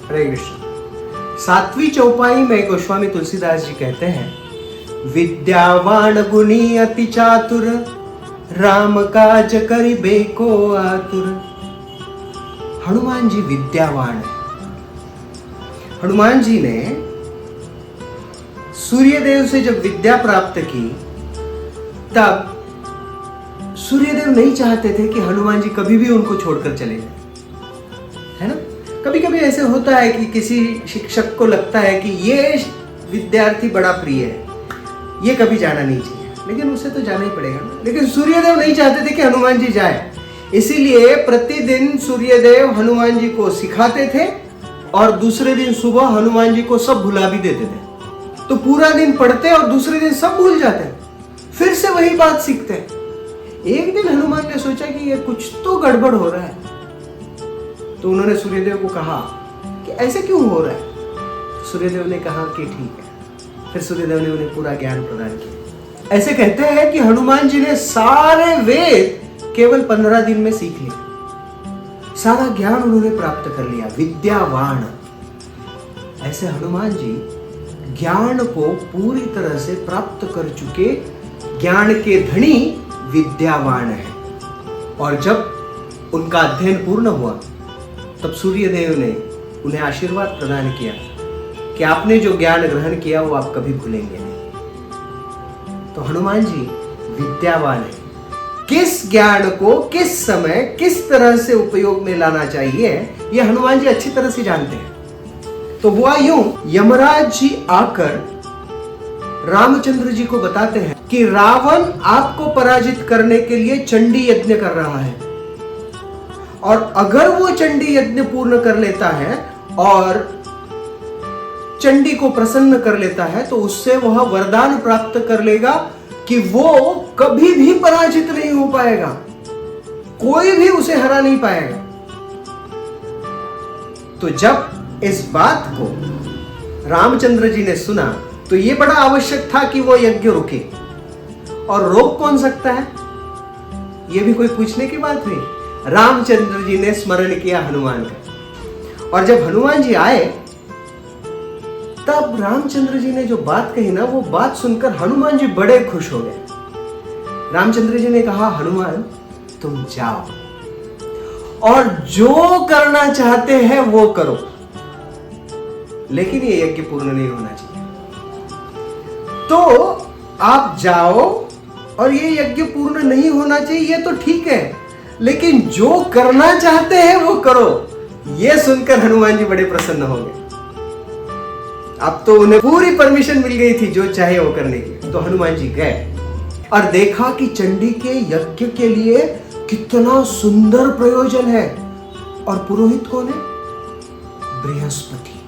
हरे कृष्ण। 7वीं चौपाई में गोस्वामी तुलसीदास जी कहते हैं, विद्यावान गुणी अति चातुर, राम काज करिबे को आतुर। हनुमान जी विद्यावान है। हनुमान जी ने सूर्यदेव से जब विद्या प्राप्त की, तब सूर्यदेव नहीं चाहते थे कि हनुमान जी कभी भी उनको छोड़कर चले जाए, है ना। कभी कभी ऐसे होता है कि किसी शिक्षक को लगता है कि ये विद्यार्थी बड़ा प्रिय है, ये कभी जाना नहीं चाहिए, लेकिन उसे तो जाना ही पड़ेगा ना। लेकिन सूर्यदेव नहीं चाहते थे कि हनुमान जी जाए, इसीलिए प्रतिदिन सूर्यदेव हनुमान जी को सिखाते थे और दूसरे दिन सुबह हनुमान जी को सब भुला भी देते थे। तो पूरा दिन पढ़ते और दूसरे दिन सब भूल जाते, फिर से वही बात सीखते। एक दिन हनुमान ने सोचा कि ये कुछ तो गड़बड़ हो रहा है, तो उन्होंने सूर्यदेव को कहा कि ऐसे क्यों हो रहा है। सूर्यदेव ने कहा कि ठीक है। फिर सूर्यदेव ने उन्हें पूरा ज्ञान प्रदान किया। ऐसे कहते हैं कि हनुमान जी ने सारे वेद केवल 15 दिन में सीख लिए, सारा ज्ञान उन्होंने प्राप्त कर लिया, विद्यावान। ऐसे हनुमान जी ज्ञान को पूरी तरह से प्राप्त कर चुके ज्ञान के धनी विद्यावान है। और जब उनका अध्ययन पूर्ण हुआ, तब सूर्यदेव ने उन्हें आशीर्वाद प्रदान किया कि आपने जो ज्ञान ग्रहण किया वो आप कभी भूलेंगे नहीं। तो हनुमान जी विद्यावान है। किस ज्ञान को किस समय किस तरह से उपयोग में लाना चाहिए, यह हनुमान जी अच्छी तरह से जानते हैं। तो हुआ यूं, यमराज जी आकर रामचंद्र जी को बताते हैं कि रावण आपको पराजित करने के लिए चंडी यज्ञ कर रहा है, और अगर वो चंडी यज्ञ पूर्ण कर लेता है और चंडी को प्रसन्न कर लेता है, तो उससे वह वरदान प्राप्त कर लेगा कि वो कभी भी पराजित नहीं हो पाएगा, कोई भी उसे हरा नहीं पाएगा। तो जब इस बात को रामचंद्र जी ने सुना, तो यह बड़ा आवश्यक था कि वो यज्ञ रुके। और रोक कौन सकता है, यह भी कोई पूछने की बात नहीं। रामचंद्र जी ने स्मरण किया हनुमान का, और जब हनुमान जी आए, तब रामचंद्र जी ने जो बात कही ना, वो बात सुनकर हनुमान जी बड़े खुश हो गए। रामचंद्र जी ने कहा, हनुमान तुम जाओ और जो करना चाहते हैं वो करो, लेकिन ये यज्ञ पूर्ण नहीं होना चाहिए। तो आप जाओ और ये यज्ञ पूर्ण नहीं होना चाहिए, ये तो ठीक है, लेकिन जो करना चाहते हैं वो करो। ये सुनकर हनुमान जी बड़े प्रसन्न हो गए। अब तो उन्हें पूरी परमिशन मिल गई थी जो चाहे वो करने की। तो हनुमान जी गए और देखा कि चंडी के यज्ञ के लिए कितना सुंदर प्रयोजन है। और पुरोहित कौन है? बृहस्पति,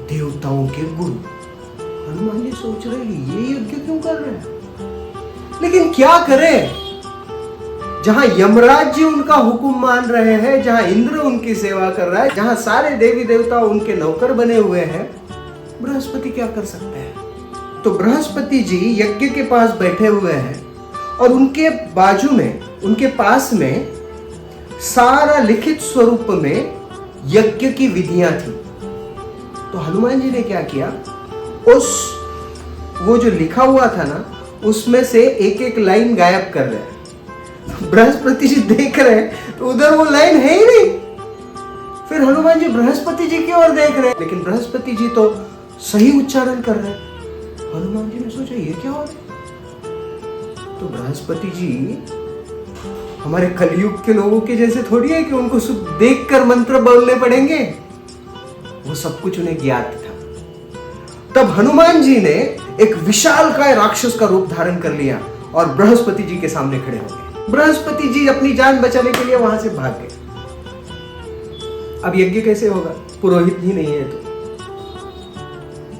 देवताओं के गुरु। हनुमान जी सोच रहे हैं ये यज्ञ क्यों कर रहे हैं, लेकिन क्या करें। जहां यमराज जी उनका हुक्म मान रहे हैं, जहां इंद्र उनकी सेवा कर रहा है, जहां सारे देवी देवता उनके नौकर बने हुए हैं, बृहस्पति क्या कर सकते हैं। तो बृहस्पति जी यज्ञ के पास बैठे हुए हैं और उनके बाजू में, उनके पास में सारा लिखित स्वरूप में यज्ञ की विधियां थी। तो हनुमान जी ने क्या किया, वो जो लिखा हुआ था ना, उसमें से एक एक लाइन गायब कर रहे हैं। बृहस्पति जी देख रहे हैं तो उधर वो लाइन है ही नहीं। फिर हनुमान जी बृहस्पति जी की ओर देख रहे हैं, लेकिन बृहस्पति जी तो सही उच्चारण कर रहे हैं। हनुमान जी ने सोचा ये क्या हो रहा है। तो बृहस्पति जी हमारे कलयुग के लोगों के जैसे थोड़ी है कि उनको सिर्फ देखकर मंत्र बोलने पड़ेंगे, वो सब कुछ उन्हें ज्ञात था। तब हनुमान जी ने एक विशालकाय राक्षस का रूप धारण कर लिया और बृहस्पति जी के सामने खड़े हो गए। बृहस्पति जी अपनी जान बचाने के लिए वहां से भाग गए। अब यज्ञ कैसे होगा, पुरोहित भी नहीं है।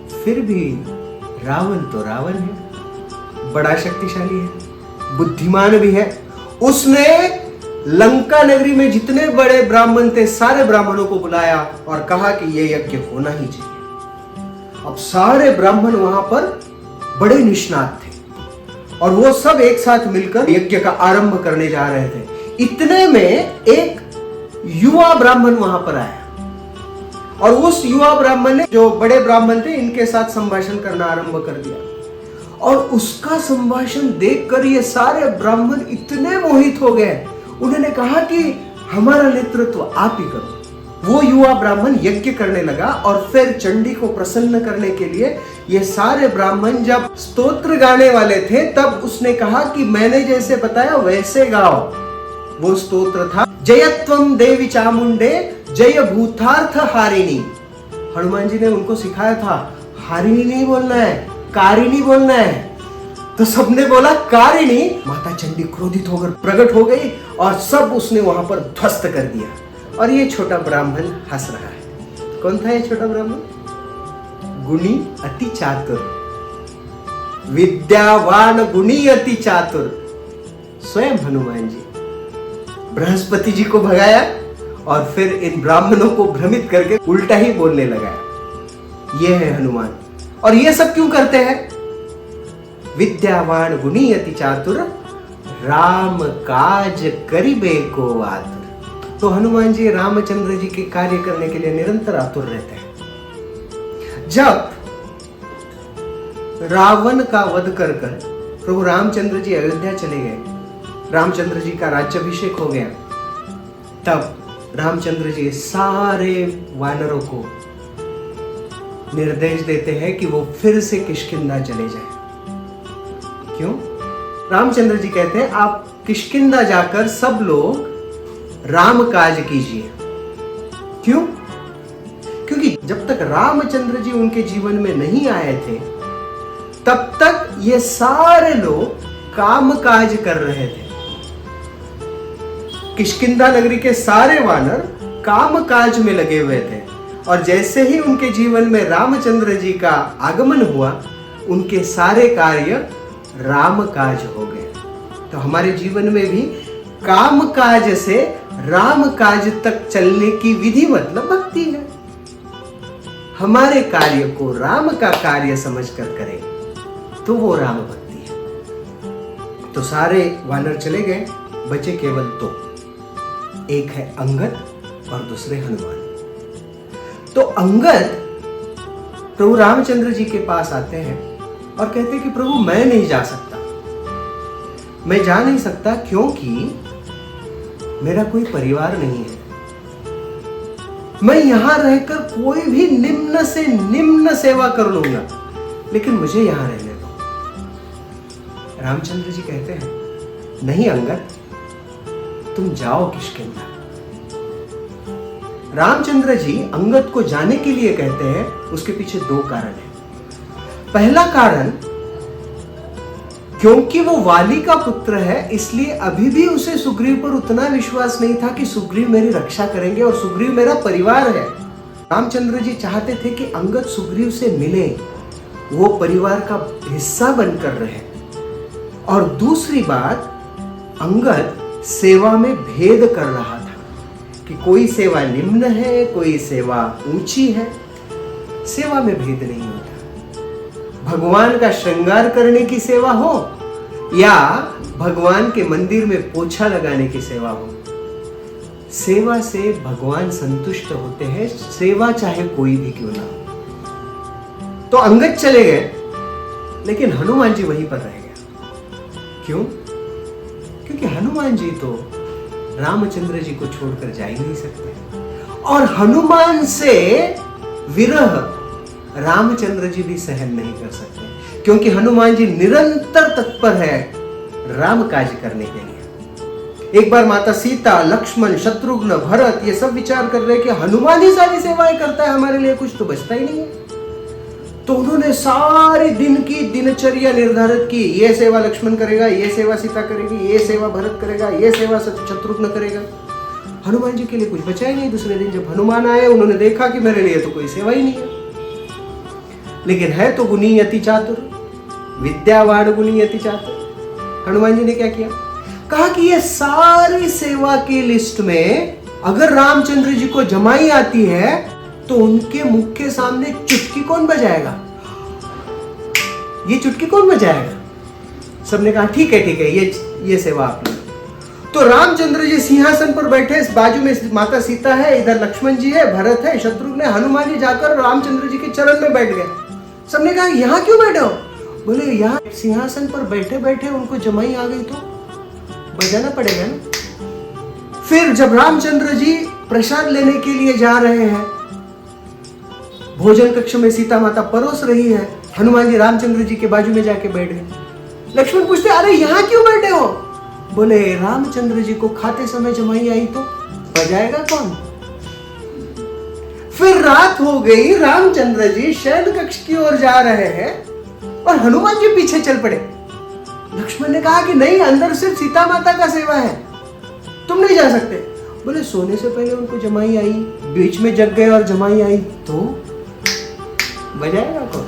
तो फिर भी रावण तो रावण है, बड़ा शक्तिशाली है, बुद्धिमान भी है। उसने लंका नगरी में जितने बड़े ब्राह्मण थे, सारे ब्राह्मणों को बुलाया और कहा कि यह यज्ञ होना ही चाहिए। अब सारे ब्राह्मण वहां पर बड़े निष्णात थे और वो सब एक साथ मिलकर यज्ञ का आरंभ करने जा रहे थे। इतने में एक युवा ब्राह्मण वहां पर आया और उस युवा ब्राह्मण ने जो बड़े ब्राह्मण थे इनके साथ संभाषण करना आरंभ कर दिया। और उसका संभाषण देखकर ये सारे ब्राह्मण इतने मोहित हो गए, उन्होंने कहा कि हमारा नेतृत्व आप ही करो। वो युवा ब्राह्मण यज्ञ करने लगा और फिर चंडी को प्रसन्न करने के लिए ये सारे ब्राह्मण जब स्तोत्र गाने वाले थे तब उसने कहा कि मैंने जैसे बताया वैसे गाओ। वो स्तोत्र था जयत्वम देवी चामुंडे जय भूतार्थ हारिणी। हनुमान जी ने उनको सिखाया था हारिणी नहीं बोलना है, कारिणी बोलना है। तो सबने बोला कारिणी। माता चंडी क्रोधित होकर प्रकट हो गई और सब उसने वहां पर ध्वस्त कर दिया। और ये छोटा ब्राह्मण हंस रहा है। कौन था ये छोटा ब्राह्मण? गुणी अति चातुर, विद्यावान गुणी अति चातुर, स्वयं हनुमान जी। बृहस्पति जी को भगाया और फिर इन ब्राह्मणों को भ्रमित करके उल्टा ही बोलने लगा। ये है हनुमान। और ये सब क्यों करते हैं? विद्यावान गुणी अति चातुर, राम काज करिबे को आतुर। तो हनुमान जी रामचंद्र जी के कार्य करने के लिए निरंतर आतुर रहते हैं। जब रावण का वध कर प्रभु रामचंद्र जी अयोध्या चले गए, रामचंद्र जी का राज्याभिषेक हो गया, तब रामचंद्र जी सारे वानरों को निर्देश देते हैं कि वो फिर से किष्किंधा चले जाएं। क्यों? रामचंद्र जी कहते हैं आप किष्किंधा जाकर सब लोग राम काज कीजिए। क्यों? क्योंकि जब तक रामचंद्र जी उनके जीवन में नहीं आए थे तब तक ये सारे लोग काम काज कर रहे थे। किष्किंधा नगरी के सारे वानर काम काज में लगे हुए थे और जैसे ही उनके जीवन में रामचंद्र जी का आगमन हुआ उनके सारे कार्य राम काज हो गए। तो हमारे जीवन में भी काम काज से राम काज तक चलने की विधि मतलब भक्ति है। हमारे कार्य को राम का कार्य समझकर करें तो वो राम भक्ति है। तो सारे वानर चले गए, बचे केवल दो, एक है अंगद और दूसरे हनुमान। तो अंगद प्रभु रामचंद्र जी के पास आते हैं और कहते हैं कि प्रभु मैं नहीं जा सकता, मैं जा नहीं सकता क्योंकि मेरा कोई परिवार नहीं है। मैं यहां रहकर कोई भी निम्न से निम्न सेवा कर लूंगा, लेकिन मुझे यहां रहने दो। रामचंद्र जी कहते हैं नहीं अंगद, तुम जाओ किष्किंधा। रामचंद्र जी अंगद को जाने के लिए कहते हैं, उसके पीछे दो कारण हैं। पहला कारण, क्योंकि वो वाली का पुत्र है इसलिए अभी भी उसे सुग्रीव पर उतना विश्वास नहीं था कि सुग्रीव मेरी रक्षा करेंगे और सुग्रीव मेरा परिवार है। रामचंद्र जी चाहते थे कि अंगद सुग्रीव से मिले, वो परिवार का हिस्सा बनकर रहे। और दूसरी बात, अंगद सेवा में भेद कर रहा था कि कोई सेवा निम्न है, कोई सेवा ऊंची है। सेवा में भेद नहीं होता। भगवान का श्रृंगार करने की सेवा हो या भगवान के मंदिर में पोछा लगाने की सेवा हो, सेवा से भगवान संतुष्ट होते हैं, सेवा चाहे कोई भी क्यों ना हो। तो अंगद चले गए लेकिन हनुमान जी वहीं पर रह गए। क्यों? क्योंकि हनुमान जी तो रामचंद्र जी को छोड़कर जा ही नहीं सकते और हनुमान से विरह रामचंद्र जी भी सहन नहीं कर सकते, क्योंकि हनुमान जी निरंतर तत्पर है राम काज करने के लिए। एक बार माता सीता, लक्ष्मण, शत्रुघ्न, भरत ये सब विचार कर रहे हैं कि हनुमान ही सारी सेवाएं करता है, हमारे लिए कुछ तो बचता ही नहीं है। तो उन्होंने सारे दिन की दिनचर्या निर्धारित की, ये सेवा लक्ष्मण करेगा, ये सेवा सीता करेगी, ये सेवा भरत करेगा, ये सेवा शत्रुघ्न करेगा। हनुमान जी के लिए कुछ बचा ही नहीं। दूसरे दिन जब हनुमान आए उन्होंने देखा कि मेरे लिए तो कोई सेवा ही नहीं है, लेकिन है तो गुणी अति चातुर, विद्यावान गुणी अति चातुर। हनुमान जी ने क्या किया? कहा कि ये सारी सेवा की लिस्ट में अगर रामचंद्र जी को जमाई आती है तो उनके मुख के सामने चुटकी कौन बजाएगा? ये चुटकी कौन बजाएगा? सबने कहा ठीक है ये सेवा आप लो। तो रामचंद्र जी सिंहासन पर बैठे, बाजू में माता सीता है, इधर लक्ष्मण जी है, भरत है, शत्रुघ्न है, हनुमान जी जाकर रामचंद्र जी के चरण में बैठ गए। सबने कहा यहाँ क्यों बैठे हो? बोले यहाँ सिंहासन पर बैठे बैठे उनको जमाई आ गई तो बजाना पड़ेगा ना। फिर जब रामचंद्र जी प्रसाद लेने के लिए जा रहे हैं, भोजन कक्ष में सीता माता परोस रही है, हनुमान जी रामचंद्र जी के बाजू में जाके बैठ गए। लक्ष्मण पूछते अरे यहाँ क्यों बैठे हो? बोले रामचंद्र जी को खाते समय जमाई आई तो बजाएगा कौन? फिर रात हो गई, रामचंद्र जी शयन कक्ष की ओर जा रहे हैं और हनुमान जी पीछे चल पड़े। लक्ष्मण ने कहा कि नहीं, अंदर सिर्फ सीता माता का सेवा है, तुम नहीं जा सकते। बोले सोने से पहले उनको जमाई आई, बीच में जग गए और जमाई आई तो बजाएगा कौन?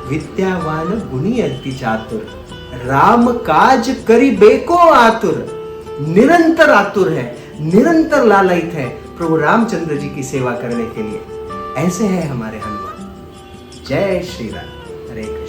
विद्यावान गुणी अति चातुर, राम काज करी बेको आतुर। निरंतर आतुर है, निरंतर लालयित है प्रभु रामचंद्र जी की सेवा करने के लिए। ऐसे है हमारे हनुमान। जय श्री राम। हरे कृष्ण।